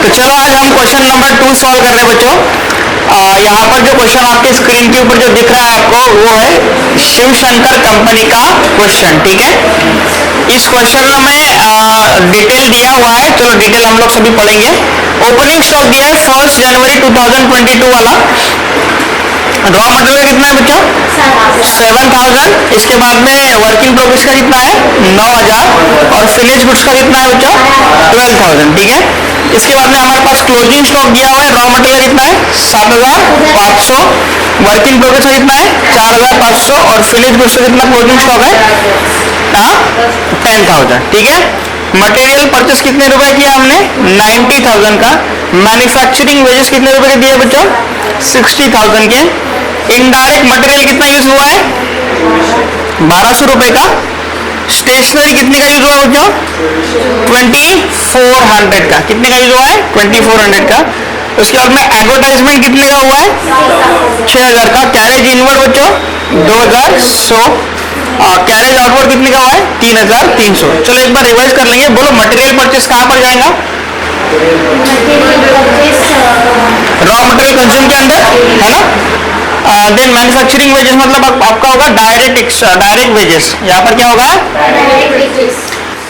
तो चलो आज हम क्वेश्चन नंबर 2 सॉल्व कर रहे हैं बच्चों। यहाँ पर जो क्वेश्चन आपके स्क्रीन के ऊपर जो दिख रहा है आपको वो है शिव शंकर कंपनी का क्वेश्चन। ठीक है, इस क्वेश्चन में डिटेल दिया हुआ है। चलो डिटेल हम लोग सभी पढ़ेंगे। ओपनिंग स्टॉक दिया है 1 जनवरी 2022 वाला। रॉ मटेरियल कितना है बच्चों? 7000। इसके बाद में वर्क इन प्रोग्रेस का कितना है? 9000। और फिनिश गुड्स का कितना है बच्चों? 12000। ठीक है, इसके बाद में हमारे पास क्लोजिंग स्टॉक दिया हुआ है। रॉ मटेरियल कितना है? 7500। वर्क इन प्रोग्रेस का कितना है? 4500। और फिनिश गुड्स का कितना क्लोजिंग स्टॉक है? 10,000। ठीक है, मटेरियल परचेस कितने रुपए किया हमने? 90,000 का। मैन्युफैक्चरिंग वेजेस कितने रुपए के दिए बच्चों? 60,000 के। इनडायरेक्ट मटेरियल कितना यूज हुआ है? 1200 रुपए का। स्टेशनरी कितने का यूज हुआ बच्चों? 2400 का। कितने का यूज हुआ है? 2400 का। उसके बाद में एडवर्टाइजमेंट कितने का हुआ है? 6000 का। कैरेज इनवर्ड बच्चों 2100। कैरेज आउटवर्ड कितने का हुआ है? 3300। चलो एक बार रिवाइज कर लेंगे। बोलो मटेरियल परचेस कहां पर जाएगा? रॉ मटेरियल कंज्यूम के अंदर, है ना। देन मैन्युफैक्चरिंग वेजेस मतलब आपका होगा डायरेक्ट वेजेस। यहाँ पर क्या होगा?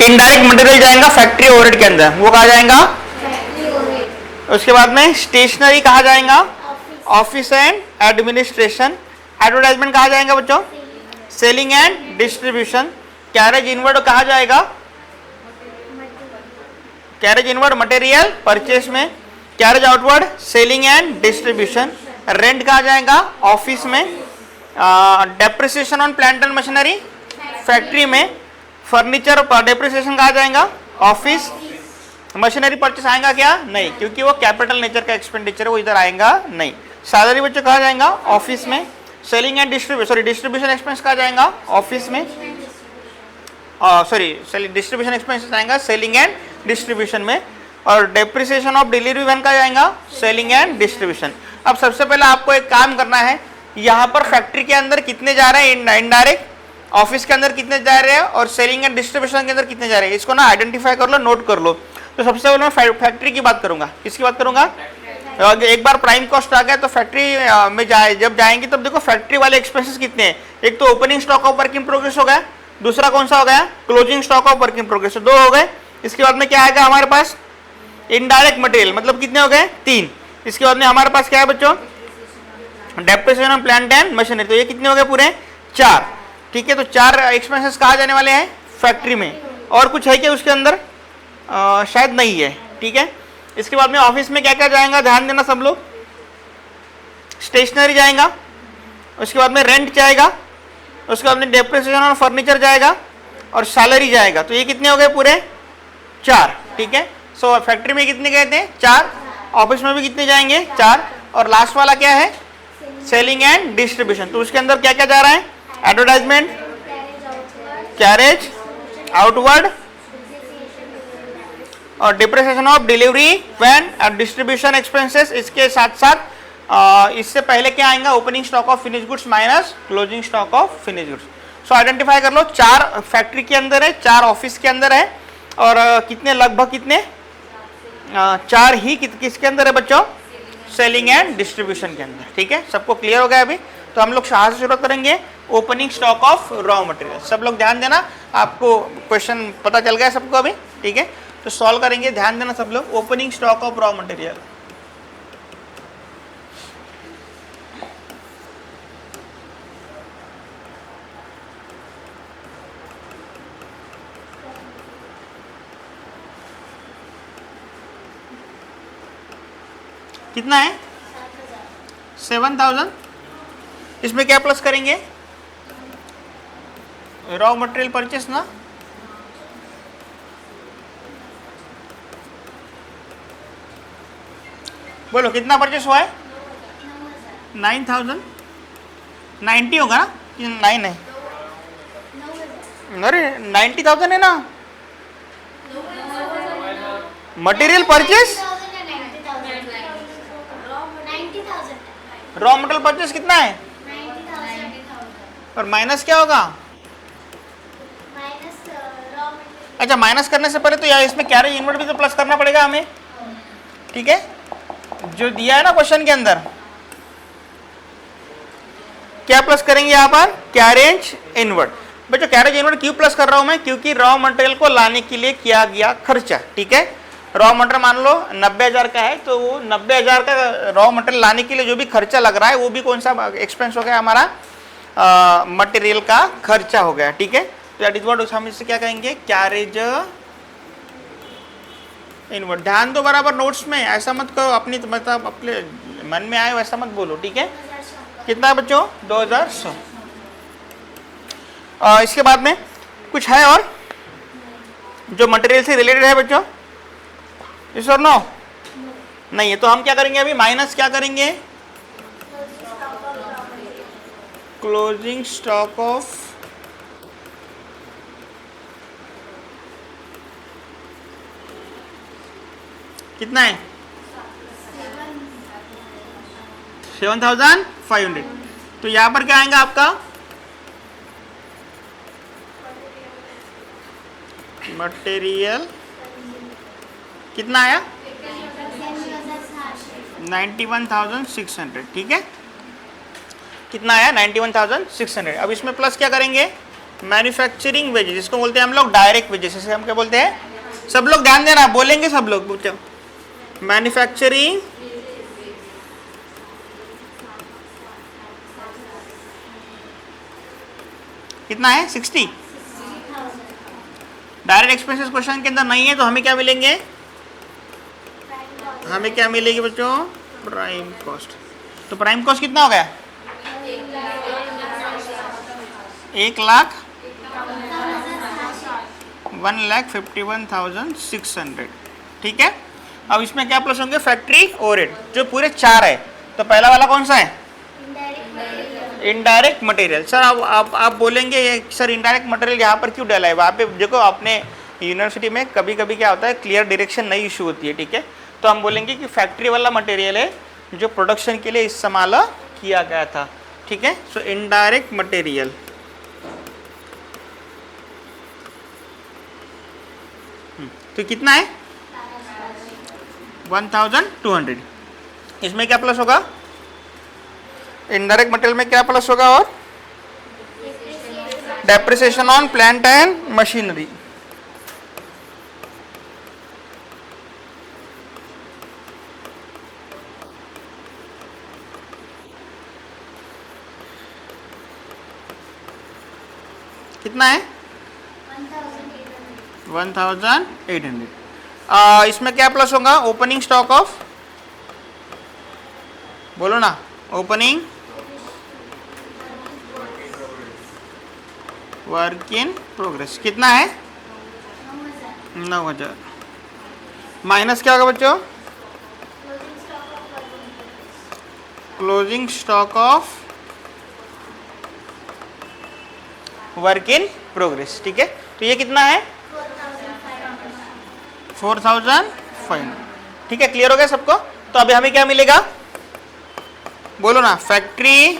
इनडायरेक्ट मटेरियल जाएगा फैक्ट्री ओवरहेड के अंदर, वो कहा जाएगा? उसके बाद में स्टेशनरी कहा जाएगा? Office and administration. एडवर्टाइजमेंट कहा जाएगा बच्चों? Selling and distribution. Carriage inward कहा जाएगा? कैरेज इनवर्ड मटेरियल परचेस में। Carriage outward selling and distribution. Rent कहा जाएगा? ऑफिस में। Depreciation on plant and machinery factory में। फर्नीचर डेप्रिसिएशन कहा जाएगा? ऑफिस। मशीनरी परचेस आएगा क्या? नहीं, क्योंकि वो कैपिटल नेचर का एक्सपेंडिचर है, वो इधर आएगा नहीं। सैलरी बच्चों कहा जाएगा? ऑफिस में। सेलिंग एंड डिस्ट्रीब्यूशन एक्सपेंस कहा जाएगा? ऑफिस में। डिस्ट्रीब्यूशन एक्सपेंसेस आएगा सेलिंग एंड डिस्ट्रीब्यूशन में। और डेप्रिसिएशन ऑफ डिलीवरी वैन का जाएगा? Selling and distribution. अब सबसे पहले आपको एक काम करना है, यहाँ पर फैक्ट्री के अंदर कितने जा रहे हैं इनडायरेक्ट, ऑफिस के अंदर कितने जा रहे हैं और सेलिंग एंड डिस्ट्रीब्यूशन के अंदर कितने जा रहे हैं, इसको ना आइडेंटिफाई कर लो, नोट कर लो। तो सबसे पहले मैं फैक्ट्री की बात करूंगा। किसकी बात करूंगा? एक बार प्राइम कॉस्ट आ गया तो फैक्ट्री में जब जाएंगे तब देखो फैक्ट्री वाले एक्सपेंसेस कितने हैं। एक तो opening stock of work in progress हो गया, दूसरा कौन सा हो गया? Closing stock of work in progress. 2 हो गए। इसके बाद में क्या आएगा हमारे पास? इनडायरेक्ट मटेरियल, मतलब कितने हो गए? 3। इसके बाद में हमारे पास क्या है बच्चों? Depreciation on plant and machinery. तो ये कितने हो गए? पूरे 4। ठीक है, तो 4 एक्सपेंसेस कहाँ जाने वाले हैं? फैक्ट्री में। और कुछ है क्या उसके अंदर? शायद नहीं है। ठीक है, इसके बाद में ऑफिस में क्या क्या जाएगा? ध्यान देना सब लोग। स्टेशनरी जाएगा, उसके बाद में रेंट जाएगा, उसके बाद में डेप्रिसिएशन ऑन फर्नीचर जाएगा और सैलरी जाएगा। तो ये कितने हो गए? पूरे 4। ठीक है, सो फैक्ट्री में कितने गए थे? 4। ऑफिस में भी कितने जाएंगे? 4। और लास्ट वाला क्या है? Selling and distribution. तो उसके अंदर क्या क्या जा रहा है? एडवर्टाइजमेंट, कैरेज आउटवर्ड और डिप्रिसिएशन ऑफ डिलीवरी वैन और डिस्ट्रीब्यूशन एक्सपेंसेस। इसके साथ साथ इससे पहले क्या आएगा? Opening stock of finish goods minus closing stock of finish goods. So identify कर लो। 4 फैक्ट्री के अंदर है, 4 ऑफिस के अंदर है और कितने लगभग कितने 4 ही किसके अंदर है बच्चों? सेलिंग एंड डिस्ट्रीब्यूशन के अंदर। ठीक है, सबको क्लियर हो गया अभी? तो हम लोग कहाँ से शुरू करेंगे? Opening stock of raw material. सब लोग ध्यान देना, आपको क्वेश्चन पता चल गया सबको अभी? ठीक है, तो सॉल्व करेंगे, ध्यान देना सब लोग। Opening stock of raw material. कितना है? 7000। इसमें क्या प्लस करेंगे? रॉ मटेरियल परचेस ना। बोलो कितना परचेस हुआ है? 9000। 90 होगा ना? 9 है? अरे 90,000 है ना material purchase. Raw material purchase कितना है? और माइनस क्या होगा? अच्छा, माइनस करने से पहले तो यार इसमें कैरेज इनवर्ड भी तो प्लस करना पड़ेगा हमें। ठीक है, जो दिया है ना क्वेश्चन के अंदर, क्या प्लस करेंगे यहाँ पर, कैरेज इनवर्ड। बच्चों कैरेज इनवर्ड क्यों प्लस कर रहा हूं मैं, क्योंकि रॉ मटेरियल को लाने के लिए किया गया खर्चा। ठीक है, रॉ मटेरियल मान लो 90,000 का है, तो वो 90,000 का रॉ मटेरियल लाने के लिए जो भी खर्चा लग रहा है वो भी कौन सा एक्सपेंस हो गया हमारा, मटेरियल का खर्चा हो गया। ठीक है, तो दैट इज व्हाट हम इससे क्या कहेंगे, कैरेज इनवर्ड। ध्यान दो बराबर नोट्स में, ऐसा मत करो अपनी मतलब अपने मन में आए वैसा मत बोलो। ठीक है, कितना है बच्चों, 2100। इसके बाद में कुछ है और जो मटेरियल से रिलेटेड है बच्चों, इस और नो नहीं है, तो हम क्या करेंगे अभी, माइनस क्या करेंगे, क्लोजिंग स्टॉक ऑफ कितना है, 7,500। तो यहां पर क्या आएगा आपका, मटेरियल कितना आया, 91,600। ठीक है, कितना आया, 91,600। अब इसमें प्लस क्या करेंगे, मैन्युफैक्चरिंग वेजेस, जिसको बोलते हैं हम लोग डायरेक्ट वेजेस, इसे हम क्या बोलते हैं, सब लोग ध्यान देना, बोलेंगे सब लोग, पूछो मैन्युफैक्चरिंग कितना है, 60। डायरेक्ट एक्सपेंसेस क्वेश्चन के अंदर नहीं है, तो हमें क्या मिलेंगे, हमें क्या मिलेगी बच्चों, प्राइम कॉस्ट। तो प्राइम कॉस्ट कितना हो गया, 1,51,600। ठीक है, अब इसमें क्या प्लस होंगे, फैक्ट्री ओवरहेड, जो पूरे 4 है। तो पहला वाला कौन सा है, इनडायरेक्ट मटेरियल। सर आप बोलेंगे ये सर इनडायरेक्ट मटेरियल यहाँ पर क्यों डाला है, वहाँ पे देखो अपने यूनिवर्सिटी में कभी कभी क्या होता है, क्लियर डायरेक्शन नहीं इशू होती है। ठीक है, तो हम बोलेंगे कि फैक्ट्री वाला मटेरियल है जो प्रोडक्शन के लिए इस्तेमाल किया गया था। ठीक है, सो इनडायरेक्ट मटेरियल तो कितना है, 1,200। इसमें क्या प्लस होगा, इनडायरेक्ट मटेरियल में क्या प्लस होगा, और depreciation on plant and machinery. कितना है, 1,800। इसमें क्या प्लस होगा, ओपनिंग स्टॉक ऑफ, बोलो ना, ओपनिंग वर्क इन प्रोग्रेस कितना है, 9,000। माइनस क्या होगा बच्चों, closing stock of work in progress. ठीक है, तो ये कितना है, 4,500। ठीक है, क्लियर हो गया सबको। तो अभी हमें क्या मिलेगा, बोलो ना, फैक्ट्री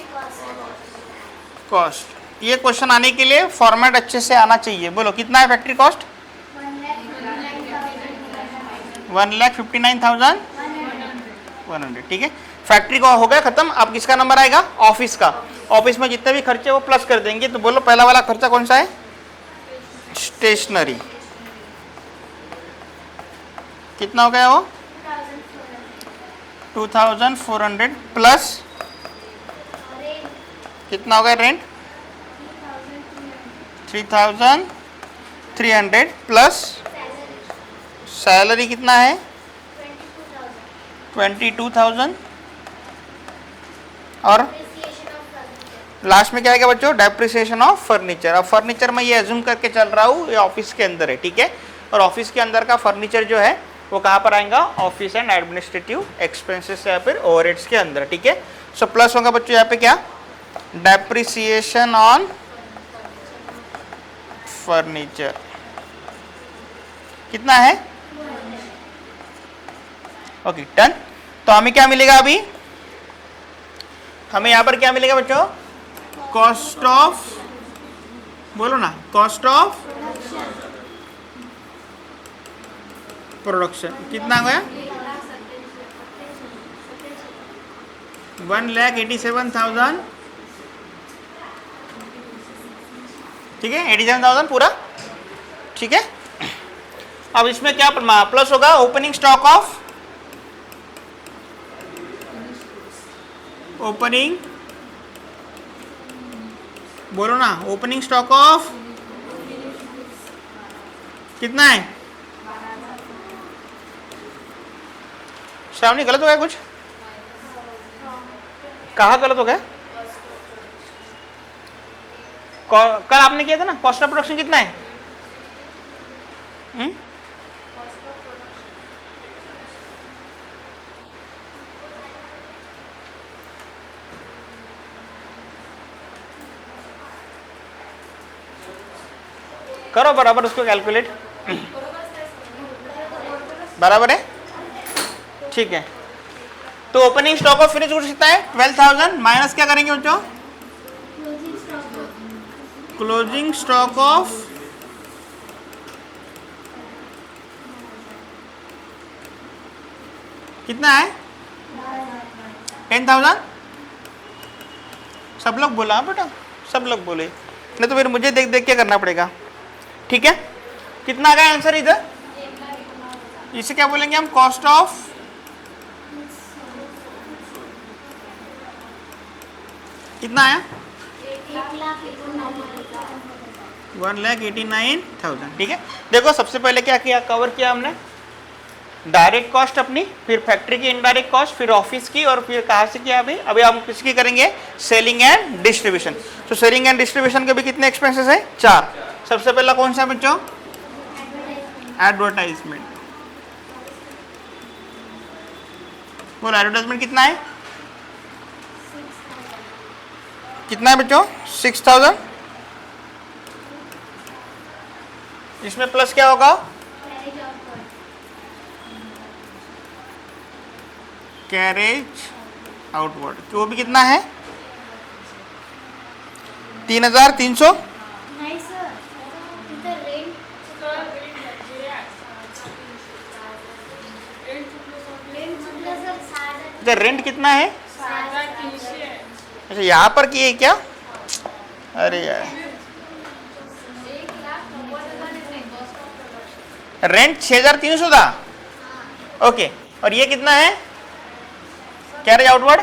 कॉस्ट। ये क्वेश्चन आने के लिए फॉर्मेट अच्छे से आना चाहिए। बोलो कितना है फैक्ट्री कॉस्ट, 1,59,100। ठीक है, फैक्ट्री का हो गया खत्म। अब किसका नंबर आएगा, ऑफिस का। ऑफिस में जितने भी खर्चे वो प्लस कर देंगे। तो बोलो पहला वाला खर्चा कौन सा है, स्टेशनरी। कितना हो गया वो, 2,400 प्लस कितना हो गया, रेंट 3,300 प्लस सैलरी कितना है, 22,000। और लास्ट में क्या आएगा बच्चों, डेप्रिसिएशन ऑफ फर्नीचर। अब फर्नीचर मैं ये एज्यूम करके चल रहा हूँ ये ऑफिस के अंदर है। ठीक है, और ऑफिस के अंदर का फर्नीचर जो है वो कहाँ पर आएगा, ऑफिस एंड एडमिनिस्ट्रेटिव एक्सपेंसेस या फिर ओवरहेड्स के अंदर। ठीक है, सो प्लस होगा बच्चों यहाँ पे क्या, डेप्रिसिएशन ऑन फर्नीचर कितना है, ओके डन। तो हमें क्या मिलेगा अभी, हमें यहां पर क्या मिलेगा बच्चों, कॉस्ट ऑफ, बोलो ना, कॉस्ट ऑफ प्रोडक्शन कितना गया, 1,87,000, ठीक है, 87,000 पूरा, ठीक है। अब इसमें क्या प्लस होगा, ओपनिंग स्टॉक ऑफ, ओपनिंग, बोलो ना, ओपनिंग स्टॉक ऑफ कितना है? श्रावणी गलत हो गया कुछ? कहाँ गलत हो गया? कल आपने किया था ना, कॉस्ट ऑफ प्रोडक्शन कितना है? करो बराबर उसको कैलकुलेट, बराबर है, ठीक है। तो opening stock of finish goods कितना है? 12,000 माइनस क्या करेंगे बच्चों? क्लोजिंग स्टॉक ऑफ कितना है? 10,000। सब लोग बोला बेटा, सब लोग बोले, नहीं तो फिर मुझे देख देख के करना पड़ेगा, ठीक है। कितना आ गया आंसर इधर? इसे क्या बोलेंगे हम? कॉस्ट ऑफ, कितना आया? 1,89,000, ठीक है। देखो सबसे पहले क्या किया, कवर किया हमने डायरेक्ट कॉस्ट अपनी, फिर फैक्ट्री की इनडायरेक्ट कॉस्ट, फिर ऑफिस की, और फिर कहाँ से किया अभी हम किसकी करेंगे? Selling and distribution. तो सेलिंग एंड डिस्ट्रीब्यूशन के भी कितने एक्सपेंसेस है? 4। सबसे पहला कौन सा बच्चों? एडवर्टाइजमेंट। बोलो एडवर्टाइजमेंट कितना है? कितना है बच्चों? 6,000। इसमें प्लस क्या होगा? कैरेज आउटवर्ड, वो भी कितना है? 3,300। रेंट कितना है? अच्छा यहाँ पर किए क्या? अरे यार, रेंट 6,300 था, ओके। और ये कितना है? कैरेज आउटवर्ड,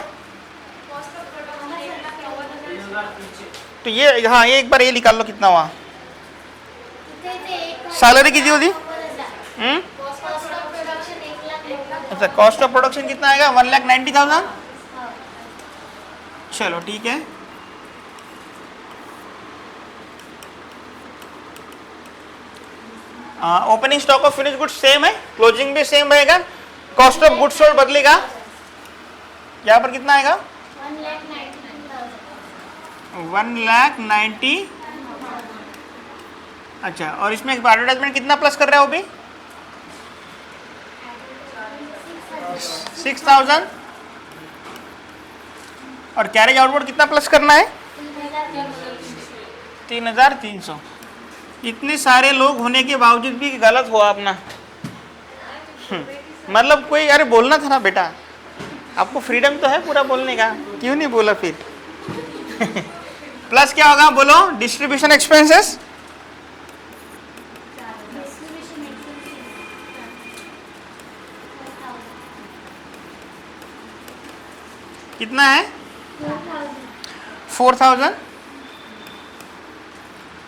तो ये, हाँ ये एक बार ये निकाल लो कितना हुआ। सैलरी कितनी होती? अच्छा, कॉस्ट ऑफ प्रोडक्शन कितना आएगा? 1,90,000। चलो ठीक है, opening stock of finish goods same है, क्लोजिंग भी सेम रहेगा, कॉस्ट ऑफ गुड्स सोल्ड बदलेगा। यहाँ पर कितना आएगा? 1,90,000। अच्छा, और इसमें एडवर्टाइजमेंट कितना प्लस कर रहा है वो भी? 6,000। और कैरेज आउटवर्ड कितना प्लस करना है? 3,300। इतने सारे लोग होने के बावजूद भी गलत हुआ अपना। मतलब कोई, अरे बोलना था ना बेटा, आपको फ्रीडम तो है पूरा बोलने का, क्यों नहीं बोला फिर? प्लस क्या होगा बोलो? डिस्ट्रीब्यूशन एक्सपेंसेस, कितना है? 4,000।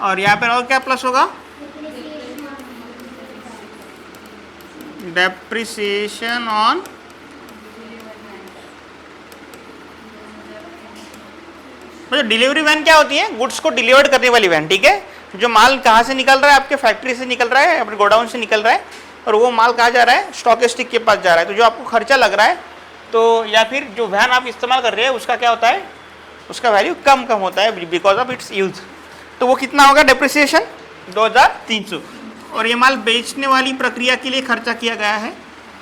और यहाँ पर और क्या प्लस होगा? डेप्रिसिएशन ऑन, मतलब डिलीवरी वैन क्या होती है? गुड्स को डिलीवर करने वाली वैन, ठीक है। जो माल कहाँ से निकल रहा है? आपके फैक्ट्री से निकल रहा है, अपने गोडाउन से निकल रहा है, और वो माल कहाँ जा रहा है? स्टॉकिस्टिक के पास जा रहा है। तो जो आपको खर्चा लग रहा है, तो या फिर जो वैन आप इस्तेमाल कर रहे हैं उसका क्या होता है? उसका वैल्यू कम होता है बिकॉज ऑफ इट्स यूज। तो वो कितना होगा डेप्रिसिएशन? 2,300। और ये माल बेचने वाली प्रक्रिया के लिए खर्चा किया गया है,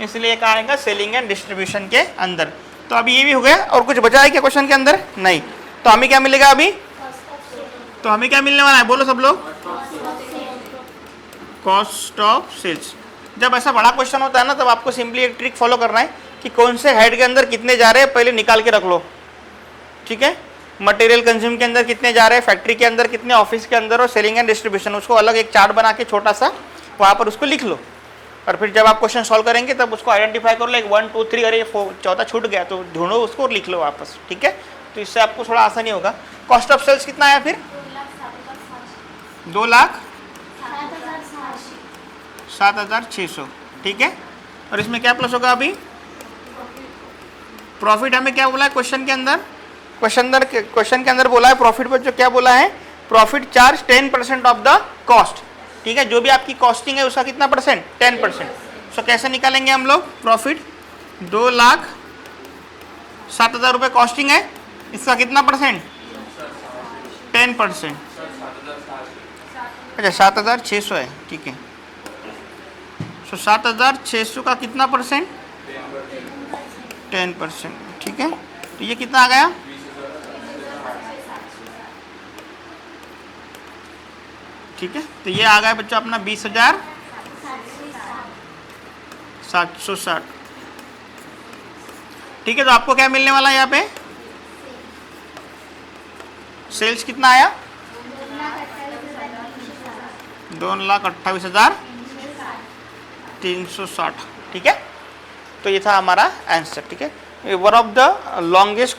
इसलिए कहा आएगा सेलिंग एंड डिस्ट्रीब्यूशन के अंदर। तो अभी ये भी हो गया, और कुछ बचा है क्या क्वेश्चन के अंदर? नहीं। तो हमें क्या मिलेगा अभी? तो हमें क्या मिलने वाला है बोलो सब लोग? Cost of sales. जब ऐसा बड़ा क्वेश्चन होता है ना, तब आपको सिंपली एक ट्रिक फॉलो करना है कि कौन से हेड के अंदर कितने जा रहे हैं पहले निकाल के रख लो, ठीक है। मटेरियल कंज्यूम के अंदर कितने जा रहे हैं, फैक्ट्री के अंदर कितने, ऑफिस के अंदर, और सेलिंग एंड डिस्ट्रीब्यूशन, उसको अलग एक चार्ट बना के छोटा सा वहाँ पर उसको लिख लो। और फिर जब आप क्वेश्चन सॉल्व करेंगे तब उसको आइडेंटिफाई कर लो, एक 1 2 3, अरे चौथा छूट गया तो ढूंढो उसको और लिख लो वापस, ठीक है। तो इससे आपको थोड़ा आसानी होगा। कॉस्ट ऑफ सेल्स कितना आया फिर, 2,07,600, ठीक है। और इसमें क्या प्लस होगा अभी, प्रॉफिट हमें क्या बोला है क्वेश्चन के अंदर, क्वेश्चन के अंदर बोला है प्रॉफिट पर, जो क्या बोला है, profit charge 10% of the cost, ठीक है। जो भी आपकी कॉस्टिंग है उसका कितना परसेंट, 10%। सो कैसे निकालेंगे हम लोग प्रॉफिट, 2,07,000 रुपये कॉस्टिंग है, इसका कितना परसेंट, 10%। अच्छा 7,600 है, ठीक है। सो 7,600 का कितना परसेंट, 10%, ठीक है। तो ये कितना आ गया, ठीक है। तो ये आ गया बच्चों अपना 20,760, ठीक है। तो आपको क्या मिलने वाला है यहाँ पे, सेल्स कितना आया, 2,28,360, ठीक है। तो ये था हमारा आंसर, ठीक है। One of the longest